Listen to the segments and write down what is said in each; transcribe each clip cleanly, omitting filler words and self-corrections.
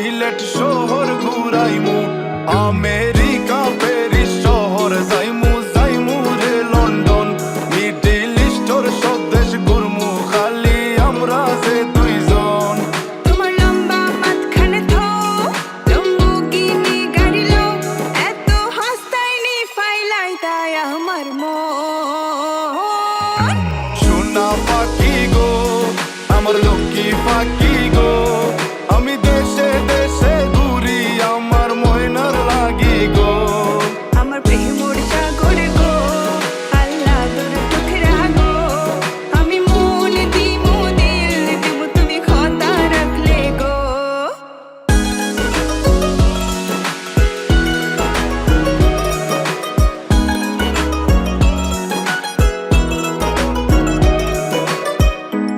সিলেট শহর ঘুরাইমু, America Paris শহর যাইমু, যাইমু রে লন্ডন, মিডিল ইস্টর সব দেশ ঘুরমু, খালি আমরা যে দুইজন। তোমার লম্বা মাঝখানে থো লম্বুগিনি গাড়ি লো, এত হাসতাইনি ফাইলাই তাই আমার মন। সোনা পাখি গো আমার লক্ষ্মী পাখি গো, আমি দেশে দেশে ঘুরি আমার ময়নার লাগি গো। আমার প্রেমর সাগর গো, আল্লাহ তোর টুকরা গো, আমি মন দিমু দিল দিমু তুমি কথা রাখলে গো।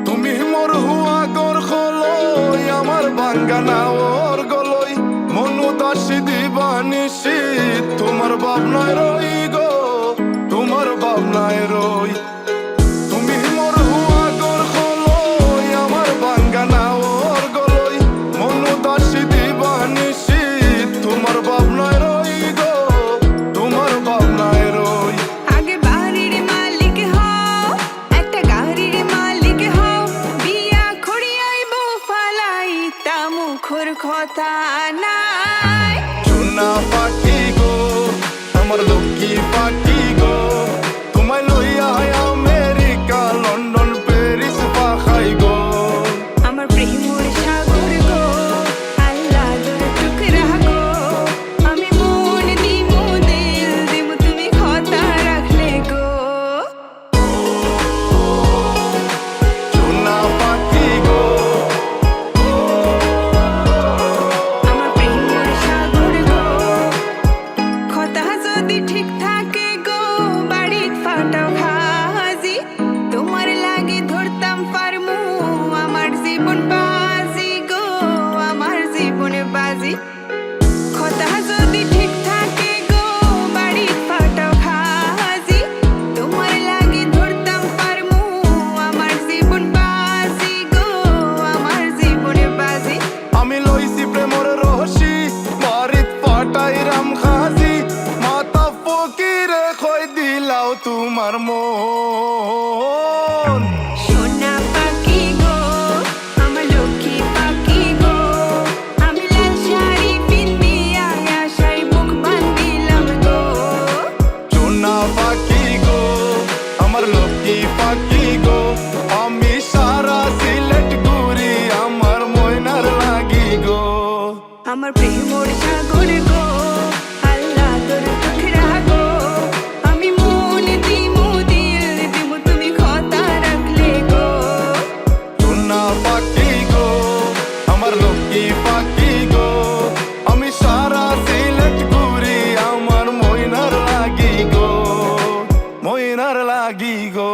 তুমি মোর হুয়া গর খলই আমার বাঙ্গানা ওর গলই, মনু দাসী দিবানিসি তোমার ভাবনায় রই গো, তোমার ভাবনায় রই। তুমি মোর হুয়া গর খলই আমার বাঙ্গানা ওর গলই, মনু দাসী দিবানিসি তোমার ভাবনায় রই গো, তোমার ভাবনায় রই। আগে বাড়ির মালিক হও, একটা গাড়ির মালিক হও, বিয়া খড়িয়াইব ফালাই তা মুখর কথা নাই। সোনা পাখি গো আমার লক্ষ্মী পাখি গো, তোমায় লইয়া আমেরিকা লন্ডন প্যারিস পাখাই গো। আমার প্রেমর সাগর গো, আল্লাহ তোর টুকরা গো, আমি মন দিমু দিল দিমু তুমি কথা রাখলে গো। সোনা পাখি গো আমার প্রেমর সাগর গো, কথা যদি ঠিক থাকে গো, বাড়িত ফাটাও খাজি, তোমার লাগে ধরতাম পারমু আমার জীবন বাজি গো, আমার জীবন বাজি। কথা যদি ঠিক থাকে গো, বাড়িত ফাটাও খাজি, তোমার লাগে ধরতাম পারমু আমার জীবন বাজি গো, আমার জীবন বাজি। আমি লইছি প্রেমর রহসি বাড়িত পাটাই রাম খাজি, মাতা ফকিরে খই দিলাও তোমার মন। সোনা পাখি গো আমার লক্ষ্মী পাখি গো, আমি লাল শাড়ি পিন্দিয়া আশায় মুখ বান্ধিলাম গো। সোনা পাখি গো আমার লক্ষ্মী পাখি গো, আমি সারা সিলেট ঘুরি আমার ময়নার লাগি গো। আমার প্রেমর সাগর গো, আল্লাহ তোর টুকরা গো, আমি মন দিমু দিল দিমু তুমি কথা রাখলে গো। সোনা পাখি গো আমার লক্ষ্মী পাখি গো, আমি সারা সিলেট ঘুরি আমার ময়নার লাগি গো, ময়নার লাগি গো।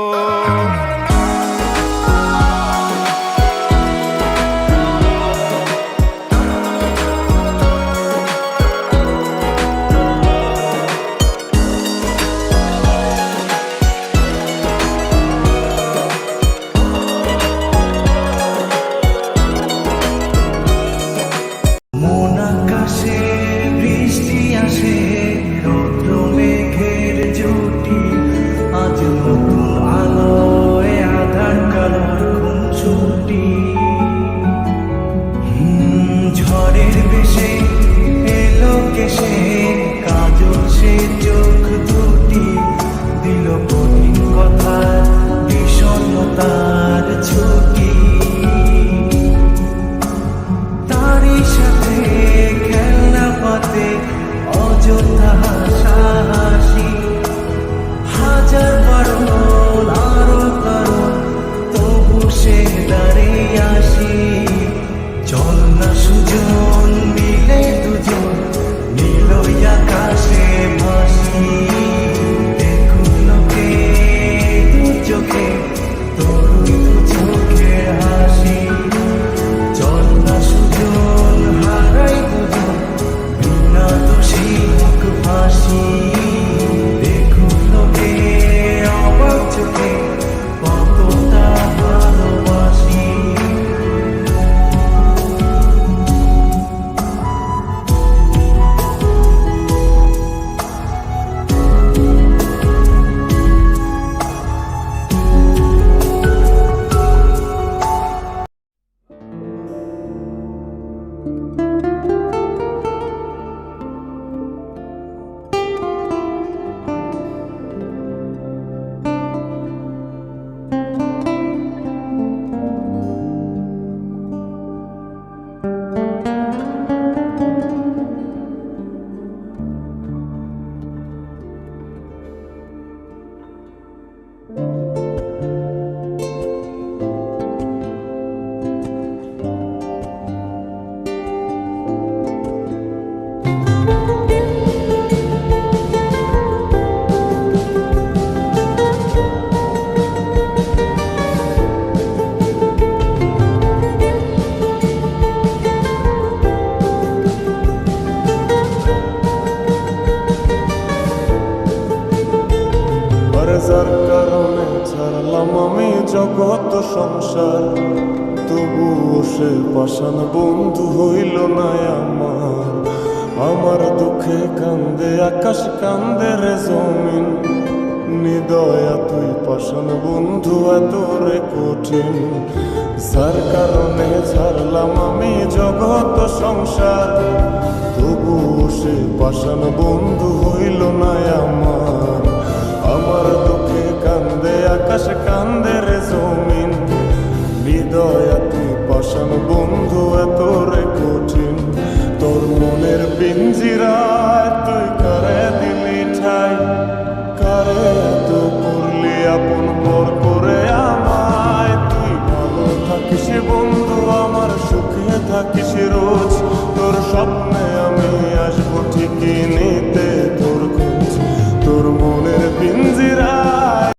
মন আকাশে বৃষ্টি আসে, রৌদ্র মেঘের জুটি, আজ নতুন আলোয় আধার কালার খুনসুটি। ঝড়ের বেশে এলো কেশে, কাজল সে চোখ দুটি, দিল কঠিন কথা বিষণ্ণতার ছুটি। তারই সাথে খেলনা পাতে অযথা হাসাহাসি, হাজার বারণ আরো কারণ তবু সে দাঁড়িয়ে আসি। চল না সুজন মিলে দুজন, নীলই আকাশে ভাসি, দেখুন লোকে দু চোখে তোর দু চোখের হাসি। চল না সুজন হারাই দুজন, বিনা দোষী মুখ ফাঁসি, দেখুন লোকে অবাক চোখে কতটা ভালোবাসি। যার কারণে ছাড়লাম আমি জগৎ সংসার, তবুও সে পাষাণ বন্ধু হইল না আমার। আমার দুঃখে কান্দে আকাশ, কান্দে রে জমিন, নিদয়া তুই পাষাণ বন্ধু এত রে কঠিন। যার কারণে ছাড়লাম আমি জগৎ সংসার, তবুও সে পাষাণ বন্ধু হইল না আমার। আমার দুঃখে কান্দে আকাশ, কান্দে রে জমিন, হৃদয়া তুই পাষাণ বন্ধু এত রে কঠিন। তোর মনের পিঞ্জিরায় তুই কারে দিলি ঠাই, কারে এত করলি আপন পর করে আমায়। তুই ভালো থাকিস বন্ধু আমার, সুখে থাকিস রোজ, তোর স্বপ্ন